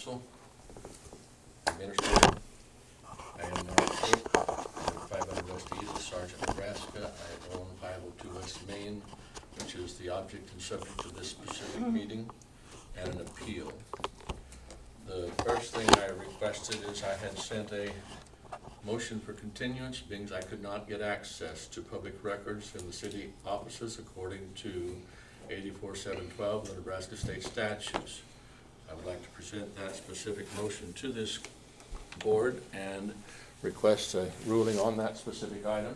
Council, Administrator. I am Mark Koch, 500 West East, Sergeant, Nebraska. I own 502 West Main, which is the object and subject of this specific meeting, and an appeal. The first thing I requested is I had sent a motion for continuance, being I could not get access to public records in the city offices according to 84.712 of the Nebraska State Statutes. I would like to present that specific motion to this board and request a ruling on that specific item,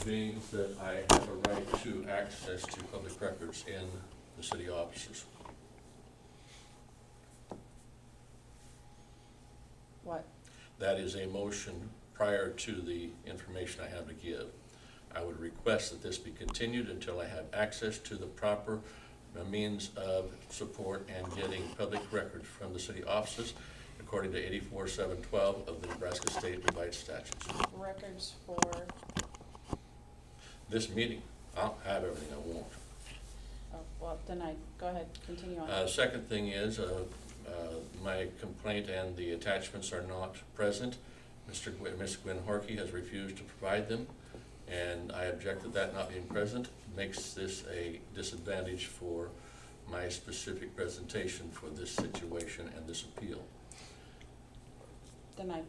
being that I have a right to access to public records in the city offices. What? That is a motion prior to the information I have to give. I would request that this be continued until I have access to the proper means of support and getting public records from the city offices according to 84.712 of the Nebraska State Revised Statutes. Records for? This meeting, I'll have everything I want. Oh, well, then go ahead, continue on. Second thing is, my complaint and the attachments are not present. Ms. Gwen Horkey has refused to provide them, and I object that that not being present makes this a disadvantage for my specific presentation for this situation and this appeal. Then I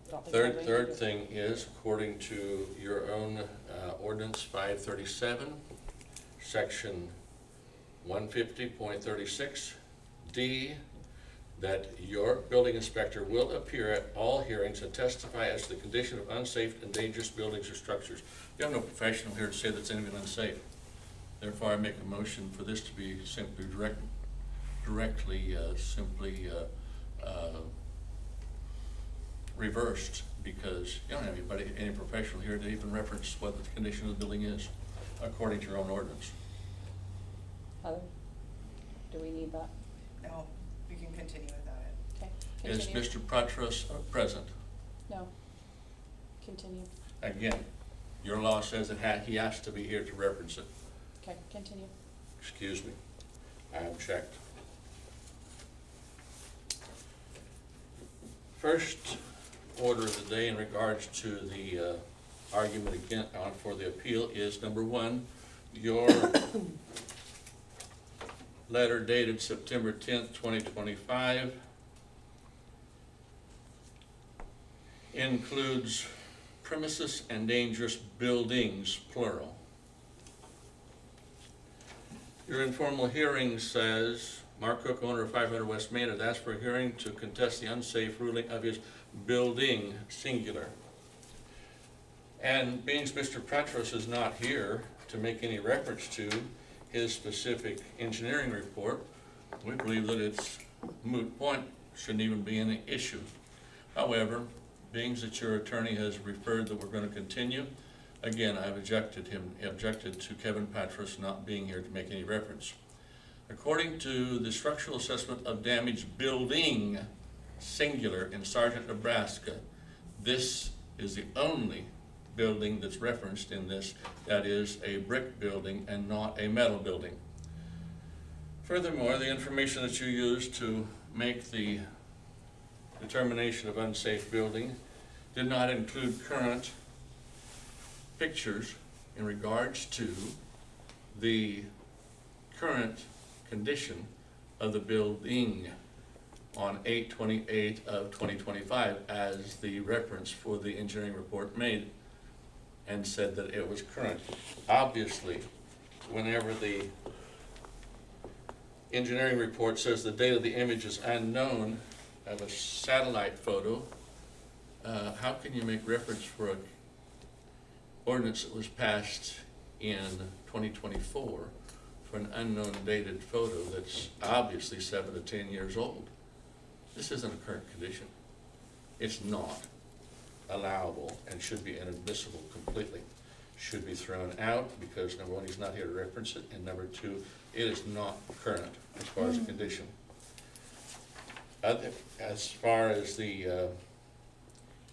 don't think Third thing is, according to your own ordinance 537, section 150.36 D, that your building inspector will appear at all hearings and testify as to the condition of unsafe and dangerous buildings or structures. You have no professional here to say that's anything unsafe. Therefore, I make a motion for this to be simply directly reversed, because you don't have any professional here to even reference what the condition of the building is, according to your own ordinance. Heather, do we need that? No, we can continue without it. Okay, Is continue. Mr. Patros present? No, continue. Again, your law says that he has to be here to reference it. Okay, continue. Excuse me, I have checked. First order of the day in regards to the argument again for the appeal is number one, your letter dated September 10th, 2025 includes premises and dangerous buildings, plural. Your informal hearing says, Mark Cook, owner of 500 West Main, has asked for a hearing to contest the unsafe ruling of his building, singular. And being Mr. Patros is not here to make any reference to his specific engineering report, we believe that it's moot point, shouldn't even be any issue. However, being that your attorney has referred that we're going to continue, again, I've objected to Kevin Patros not being here to make any reference. According to the structural assessment of damaged building, singular, in Sargent, Nebraska, this is the only building that's referenced in this that is a brick building and not a metal building. Furthermore, the information that you used to make the determination of unsafe building did not include current pictures in regards to the current condition of the building on 8/28 of 2025 as the reference for the engineering report made, and said that it was current. Obviously, whenever the engineering report says the date of the image is unknown of a satellite photo, how can you make reference for an ordinance that was passed in 2024 for an unknown dated photo that's obviously 7 to 10 years old? This isn't a current condition. It's not allowable and should be inadmissible completely. Should be thrown out because number one, he's not here to reference it, and number two, it is not current as far as the condition. As far as the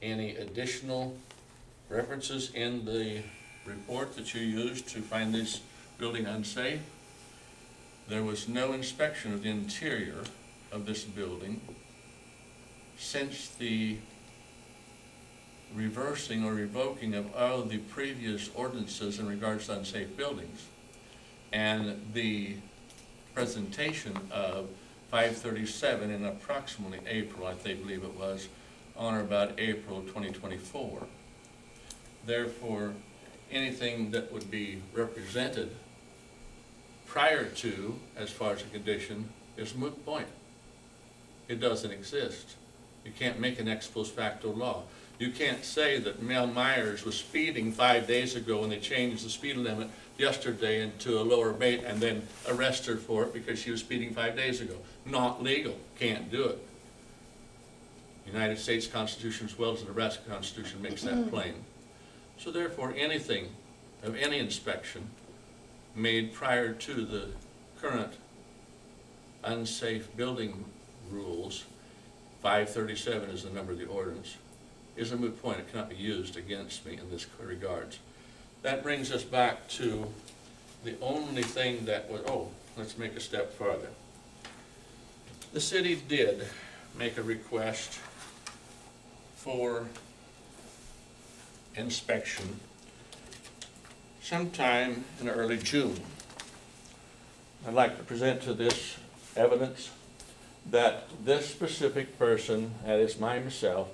any additional references in the report that you used to find this building unsafe, there was no inspection of the interior of this building since the reversing or revoking of all the previous ordinances in regards to unsafe buildings and the presentation of 537 in approximately April, I believe it was, on or about April 2024. Therefore, anything that would be represented prior to, as far as a condition, is a moot point. It doesn't exist. You can't make an ex post facto law. You can't say that Mel Myers was speeding 5 days ago and they changed the speed limit yesterday into a lower rate and then arrest her for it because she was speeding 5 days ago. Not legal. Can't do it. The United States Constitution as well as the Nebraska Constitution makes that plain. So therefore, anything of any inspection made prior to the current unsafe building rules, 537 is the number of the ordinance, is a moot point. It cannot be used against me in this regards. That brings us back to the only thing that was, let's make a step farther. The city did make a request for inspection sometime in early June. I'd like to present to this evidence that this specific person, that is myself,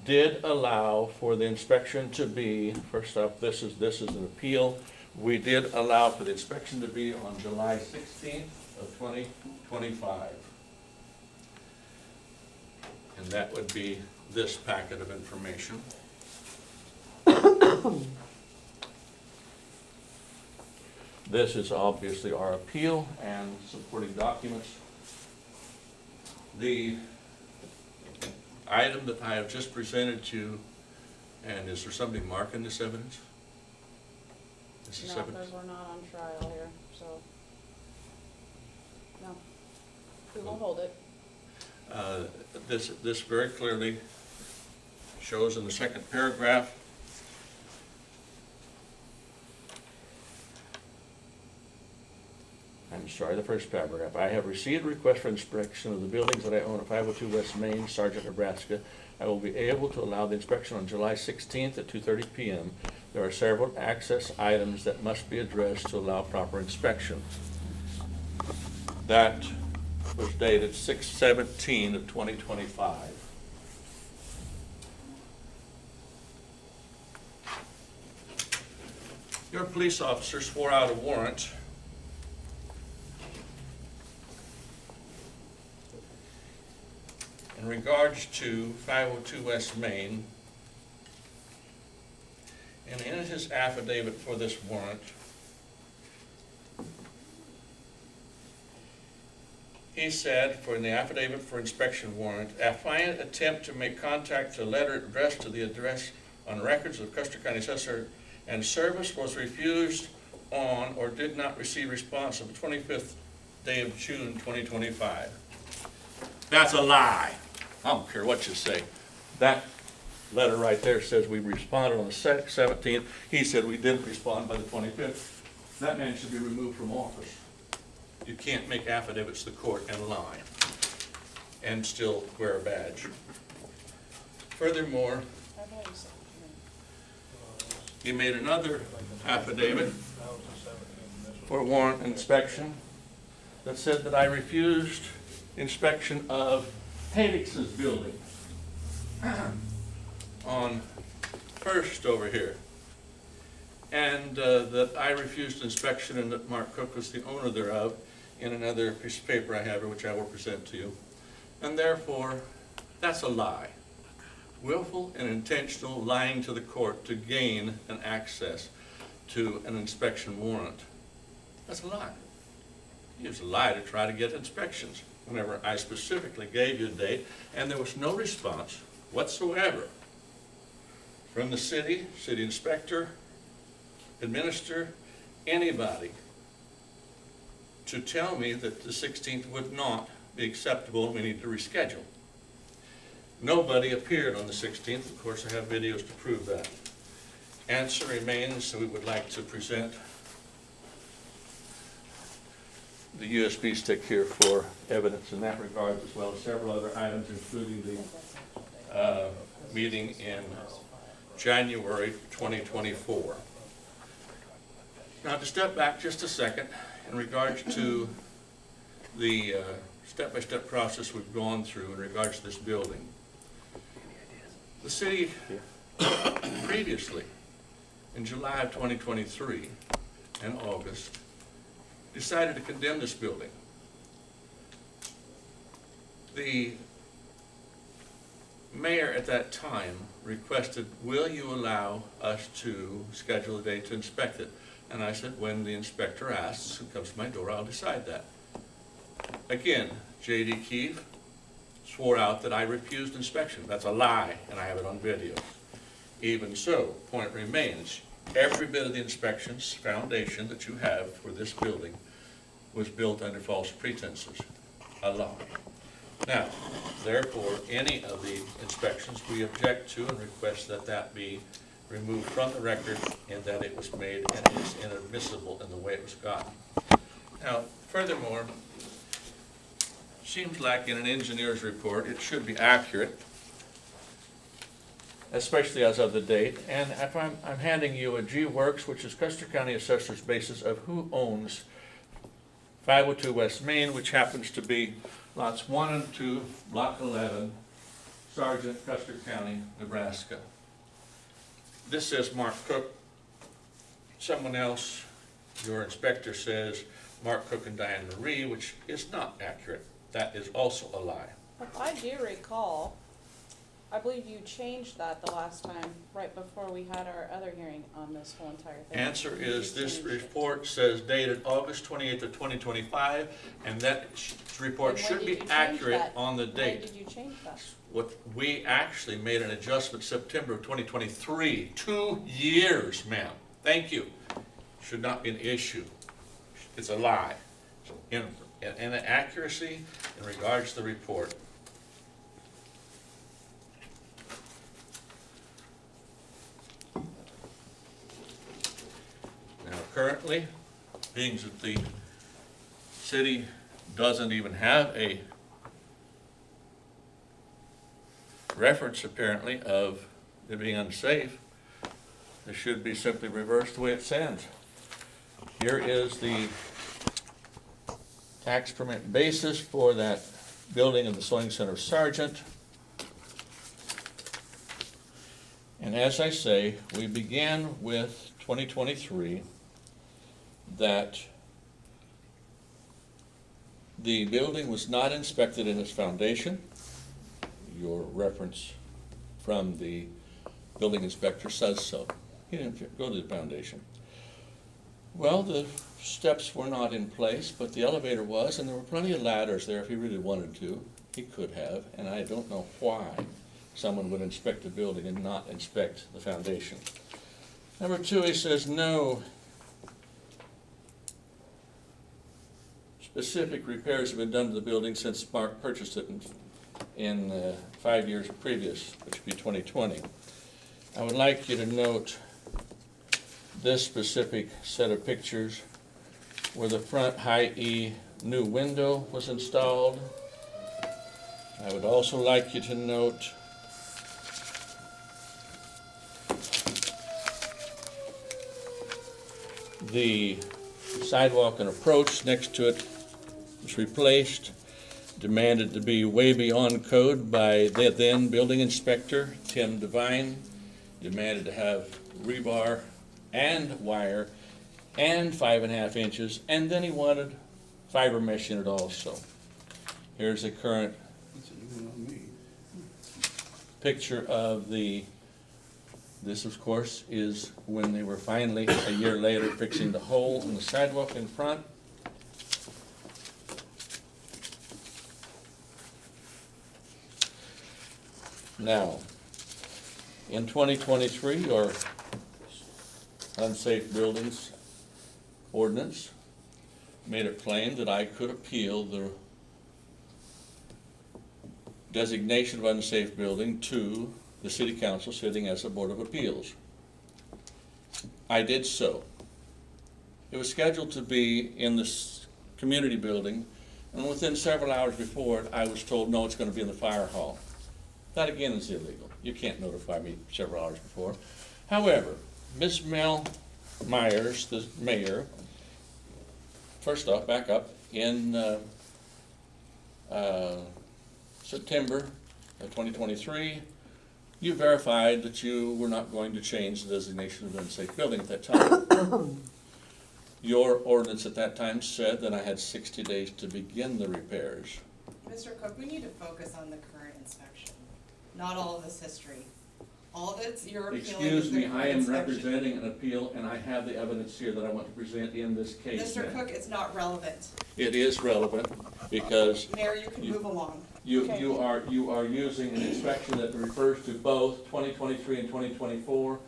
did allow for the inspection to be, first off, this is an appeal. We did allow for the inspection to be on July 16th of 2025. And that would be this packet of information. This is obviously our appeal and supporting documents. The item that I have just presented to you, and is there somebody marking this evidence? This is No, evidence? because we're not on trial here, so, no. We will hold it. This very clearly shows in the second paragraph I'm sorry, the first paragraph. I have received a request for inspection of the buildings that I own at 502 West Main, Sargent, Nebraska. I will be able to allow the inspection on July 16th at 2:30 p.m. There are several access items that must be addressed to allow proper inspection. That was dated 6/17 of 2025. Your police officer swore out a warrant in regards to 502 West Main, and in his affidavit for this warrant, he said, for the affidavit for inspection warrant, affiant attempt to make contact to a letter addressed to the address on records of Custer County Assessor and service was refused on or did not receive response on the 25th day of June 2025. That's a lie. I don't care what you say. That letter right there says we responded on the 17th. He said we didn't respond by the 25th. That man should be removed from office. You can't make affidavits to the court and lie and still wear a badge. Furthermore, he made another affidavit for warrant inspection that said that I refused inspection of Helix's building on First over here, and that I refused inspection and that Mark Koch was the owner thereof in another piece of paper I have here, which I will present to you. And therefore, that's a lie. Willful and intentional lying to the court to gain an access to an inspection warrant. That's a lie. You use a lie to try to get inspections. Whenever I specifically gave you a date, and there was no response whatsoever from the city inspector, administrator, anybody, to tell me that the 16th would not be acceptable and we need to reschedule. Nobody appeared on the 16th. Of course, I have videos to prove that. Answer remains that we would like to present the USB stick here for evidence in that regard, as well as several other items, including the meeting in January 2024. Now, to step back just a second, in regards to the step-by-step process we've gone through in regards to this building, the city previously, in July of 2023 and August, decided to condemn this building. The mayor at that time requested, will you allow us to schedule a day to inspect it? And I said, when the inspector asks, who comes to my door, I'll decide that. Again, J.D. Keefe swore out that I refused inspection. That's a lie, and I have it on video. Even so, point remains, every bit of the inspections foundation that you have for this building was built under false pretenses. A lie. Now, therefore, any of the inspections we object to and request that that be removed from the record and that it was made and is inadmissible in the way it was gotten. Now, furthermore, seems like in an engineer's report it should be accurate, especially as of the date. And if I'm handing you a G-Works, which is Custer County Assessor's basis of who owns 502 West Main, which happens to be lots 1 and 2, Block 11, Sargent, Custer County, Nebraska. This says Mark Cook. Someone else, your inspector, says Mark Cook and Diane Marie, which is not accurate. That is also a lie. If I do recall, I believe you changed that the last time, right before we had our other hearing on this whole entire thing. Answer is, You this changed it. report says dated August 28th of 2025, and that report And when should did be you change accurate that? on the When date. did you change that? What we actually made an adjustment September of 2023, 2 years, ma'am. Thank you. Should not be an issue. It's a lie. Inaccuracy in regards to the report. Now, currently, being that the city doesn't even have a reference, apparently, of it being unsafe, it should be simply reversed the way it stands. Here is the tax permit basis for that building of the Sewing Center Sargent. And as I say, we began with 2023 that the building was not inspected in its foundation. Your reference from the building inspector says so. He didn't go to the foundation. Well, the steps were not in place, but the elevator was, and there were plenty of ladders there if he really wanted to. He could have, and I don't know why someone would inspect a building and not inspect the foundation. Number 2, he says no specific repairs have been done to the building since Mark purchased it in 5 years previous, which would be 2020. I would like you to note this specific set of pictures where the front high E new window was installed. I would also like you to note the sidewalk and approach next to it was replaced, demanded to be way beyond code by the then building inspector, Tim Devine, demanded to have rebar and wire and 5.5 inches, and then he wanted fiber mesh in it also. Here's the current picture of this of course is when they were finally, a year later, fixing the hole in the sidewalk in front. Now, in 2023, your unsafe buildings ordinance made it plain that I could appeal the designation of unsafe building to the City Council sitting as a Board of Appeals. I did so. It was scheduled to be in the community building, and within several hours before it, I was told, no, it's gonna be in the fire hall. That again is illegal. You can't notify me several hours before. However, Ms. Mel Myers, the mayor, first off, back up, in September of 2023, you verified that you were not going to change the designation of an unsafe building at that time. Your ordinance at that time said that I had 60 days to begin the repairs. Mr. Cook, we need to focus on the current inspection, not all of this history. All of it's, you're appealing to the Excuse me, current I am inspection. representing an appeal, and I have the evidence here that I want to present in this case. Mr. ma'am. Cook, it's not relevant. It is relevant, because Mayor, you can move along. Okay. you are using an inspection that refers to both 2023 and 2024.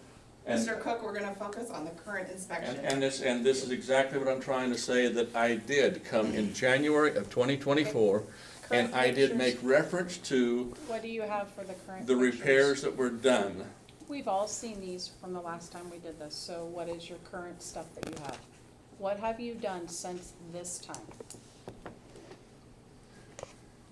And, Mr. Cook, we're gonna focus on the current inspection. and this is exactly what I'm trying to say, that I did come in January of 2024, and Current I did pictures. make reference to What do you have for the current the pictures? repairs that were done. We've all seen these from the last time we did this, so what is your current stuff that you have? What have you done since this time?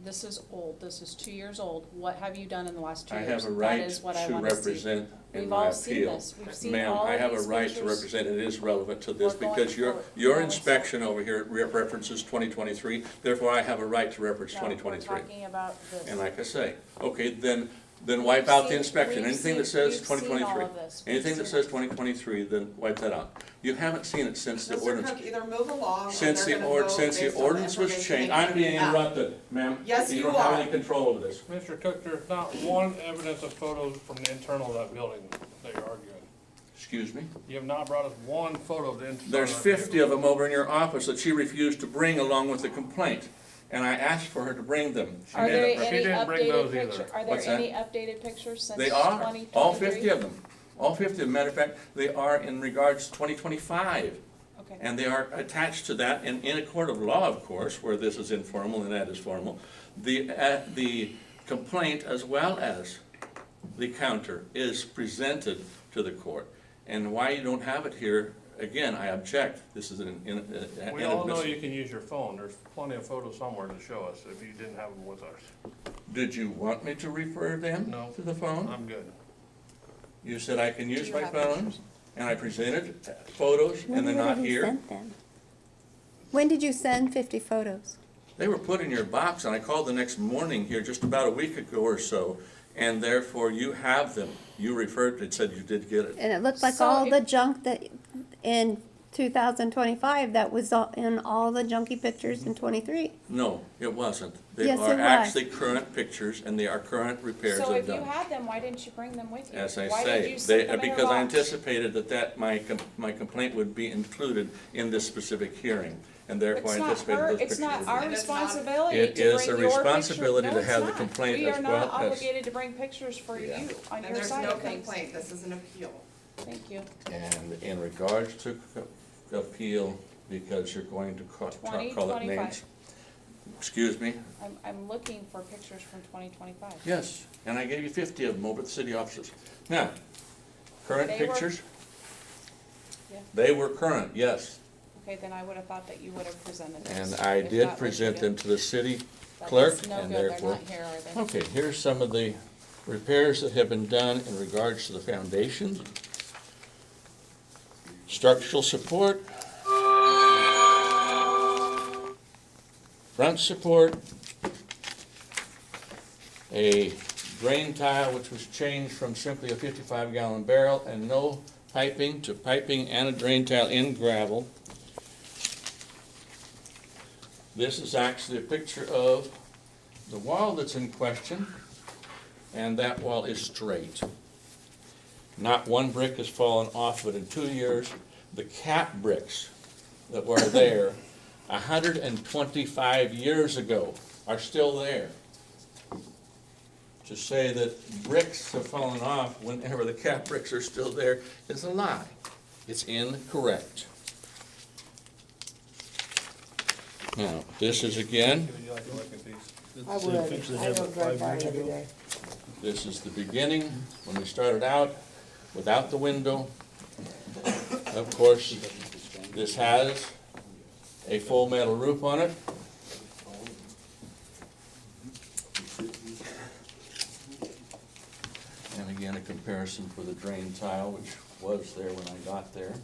This is old, this is 2 years old. What have you done in the last 2 I years? have a right That is what I to wanna see. represent in We've my all seen appeal. this. We've seen Ma'am, all I of have a these right to pictures. represent, it is relevant to this, We're going because your forward. inspection over here references 2023, therefore I have a right to reference No, 2023. we're talking about this. And like I say, okay, then wipe out the inspection, we've anything that seen- says we've seen all 2023. of this. We've Anything that seen says it. 2023, then wipe that out. You haven't seen it since the Mr. ordinance. Cook, either move along or Since they're the gonna vote since the based on the ordinance was information changed, they I'm give being you back. interrupted, ma'am. Yes, you don't have are. any control over this. Mr. Cook, there's not one evidence of photos from the internal of that building that you're arguing. Excuse me? You have not brought us one photo of the internal. There's of that 50 of building. them over in your office that she refused to bring along with the complaint, and I asked for her to bring them. She Are made there it- any didn't bring updated those either. pictures? Are there What's that? any updated pictures since They 2023? are, all 50 of them. All 50 of them. Matter of fact, they are in regards to 2025. Okay. And they are attached to that, and in a court of law, of course, where this is informal and that is formal, the complaint as well as the counter is presented to the court. And why you don't have it here, again, I object. This is an We all know you can use your phone. There's plenty of photos somewhere to show us if you didn't have them with us. Did you want me to refer them No. to the phone? I'm good. You said I can use you my have phone, pictures? and I presented photos, and they're not here. Sent them? When did you send 50 photos? They were put in your box, and I called the next morning here just about a week ago or so, and therefore you have them. You referred, it said you did get it. And it looked like So all if- the junk that in 2025 that was in all the junky pictures in 23. No, it wasn't. They Yes, are it was. actually current pictures, and they are current repairs So I've if you done. had them, why didn't you bring them with you? As I Why say, did you send them in your because I box? anticipated that my complaint would be included in this specific hearing, and therefore I It's not anticipated her, those it's pictures. not would be- our And it's not- responsibility It to is bring a your picture. responsibility No, to it's have the not. complaint We as are well not as- obligated to bring pictures for you on And your there's side no of things. complaint, this is an appeal. Thank you. And in regards to appeal, because you're going to call it 2025. names. Excuse me? I'm looking for pictures from 2025. Yes, and I gave you 50 of them over at the city offices. Now, current They were- pictures? Yeah. They were current, yes. Okay, then I would have thought that you would have presented those. And I if did that was present good. them to the city But clerk, that's no and good. They're therefore. not here, are they? Okay, here's some of the repairs that have been done in regards to the foundation. Structural support. Front support. A drain tile which was changed from simply a 55-gallon barrel and no piping to piping and a drain tile in gravel. This is actually a picture of the wall that's in question, and that wall is straight. Not one brick has fallen off of it in 2 years. The cap bricks that were there 125 years ago are still there. To say that bricks have fallen off whenever the cap bricks are still there is a lie. It's incorrect. Now, this is again, Would you like to look at these? I would, I don't drive by every day. this is the beginning, when we started out without the window. Of course, this has a full metal roof on it. And again, a comparison for the drain tile, which was there when I got there.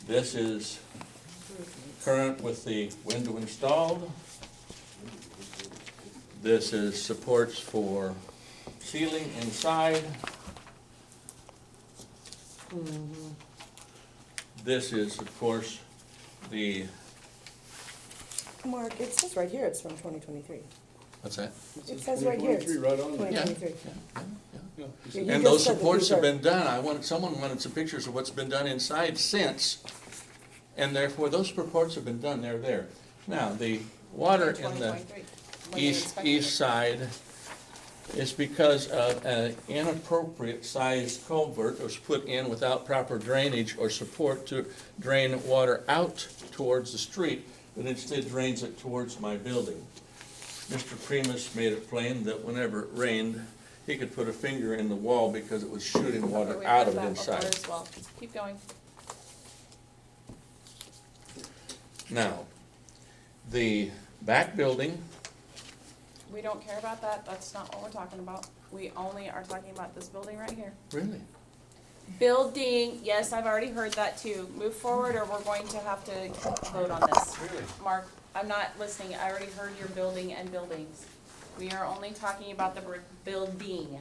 This is current with the window installed. This is supports for ceiling inside. This is, of course, the, Mark, it says right here it's from 2023. what's that? It says right here. 2023 right on there. 2023. Yeah, Yeah, you And just those said that supports these have are- been done. someone wanted some pictures of what's been done inside since. And therefore, those supports have been done, they're there. Now, the water in the 2023, when you inspected east it. side is because of an inappropriate sized culvert that was put in without proper drainage or support to drain water out towards the street, but instead drains it towards my building. Mr. Primus made it plain that whenever it rained, he could put a finger in the wall because it was shooting Okay, water we've out heard of it that before inside. as well. Keep going. Now, the back building, We don't care about that, that's not what we're talking about. We only are talking about this building right here. really? Building, yes, I've already heard that too. Move forward or we're going to have to vote on this. Really? Mark, I'm not listening, I already heard your building and buildings. We are only talking about the building.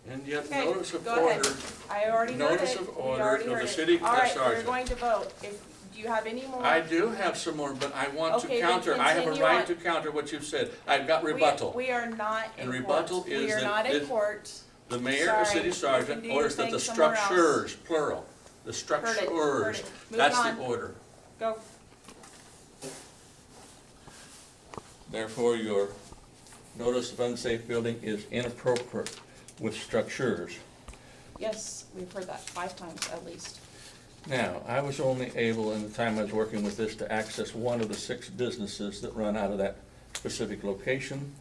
And yet Okay, notice of go ahead. order, I already heard it. Notice of We order already of the heard it. city All right, we're sergeant. going to vote. Do you have any more? I do have some more, but I want to Okay, then counter, I have a continue right on. to counter what you've said. I've got We- rebuttal. We are not in And court. rebuttal is We are that not in it- court. The mayor or Sorry, city you sergeant can do your orders that thing the somewhere else. structures, plural, the Heard structures, it. Moving that's the on. order. Go. Therefore, your notice of unsafe building is inappropriate with structures. Yes, we've heard that 5 times at least. Now, I was only able, in the time I was working with this, to access one of the 6 businesses that run out of that specific location.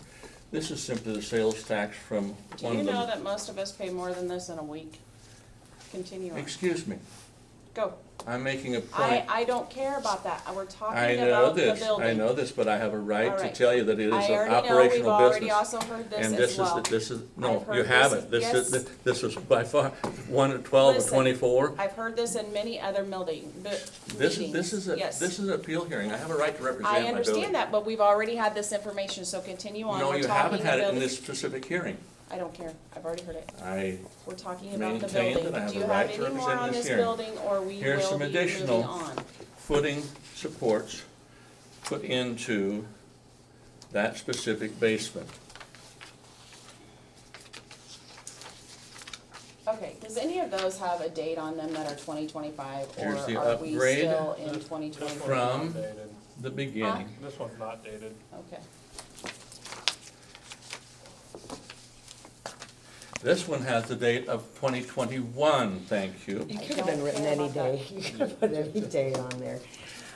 This is simply the sales tax from Do one you of know them. that most of us pay more than this in a week? Continue on. Excuse me, Go. I'm making a point. I don't care about that. We're I talking know about the this, building. I know this, but I have a right All to right. tell you that it is I an already know, we've operational already business. also heard this And as well. this is, no, I've heard you this- haven't. yes. This was by far 1 of 12 of Listen, 24. I've heard this in many other This is a, Yes. this is an appeal hearing. I have a right to represent my I building. understand that, but we've already had this information, so continue on. No, We're you talking haven't had it in building. this specific hearing. I don't care. I've already heard it. I, We're talking about the maintain building. that I have Do you a have right to any more represent on this this hearing. building, or we Here's will some be moving additional on? footing supports put into that specific basement. Okay, does any of those have a date on them that are 2025, or Here's the are we upgrade still in This 2024? from- one's not dated. The beginning. This one's not dated. Okay. This one has the date of 2021, thank you. You I could have been don't written care any about that. day. You could have put any day on there.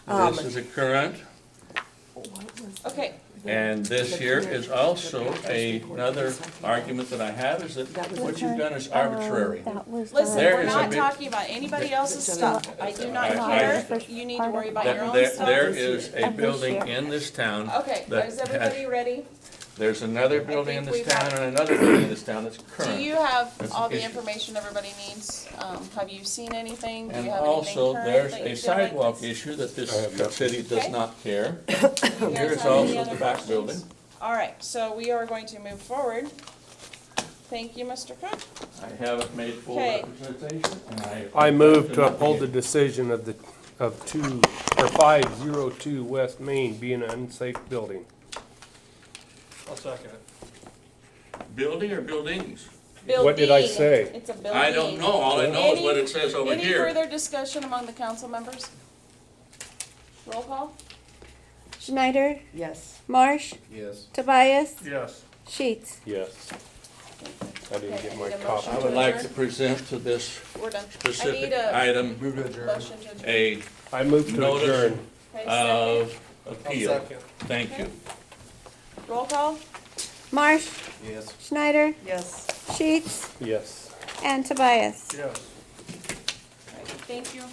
This is a current, Okay, and this here is also another argument that I have, is that what you've done is arbitrary. That was listen, There we're is a not big- talking about anybody else's stuff. I do not I- care. You need to worry about your own There stuff. is a building in this town. Okay, that is everybody has- ready? There's another building in think this we've town had- and another building in this town that's Do current. you have That's all an the issue. information everybody needs? Have you seen anything? Do you And have anything also, current there's that you a feel like sidewalk is- issue that this city does Okay. not care. You guys Here's have any also other the back questions? building. All right, so we are going to move forward. Thank you, Mr. Cook. I haven't made full Okay. representation, and I move to uphold the decision of 502 West Main being an unsafe building. I'll second it. Building or buildings? What did I Building. say? It's a building. I don't know, all I know is what it says over Any here. further discussion among the council members? Roll call? Schneider, Yes. Marsh, Yes. Tobias, Yes. Sheets. Yes. I didn't Okay, get I my need a copy. I would like to present to this We're done. I need specific a item motion to adjourn. a I move to notice adjourn. Okay, of second. appeal. Thank you. Roll call? Marsh, Yes. Schneider, Yes. Sheets, Yes. and Tobias. Yes. All right, thank you.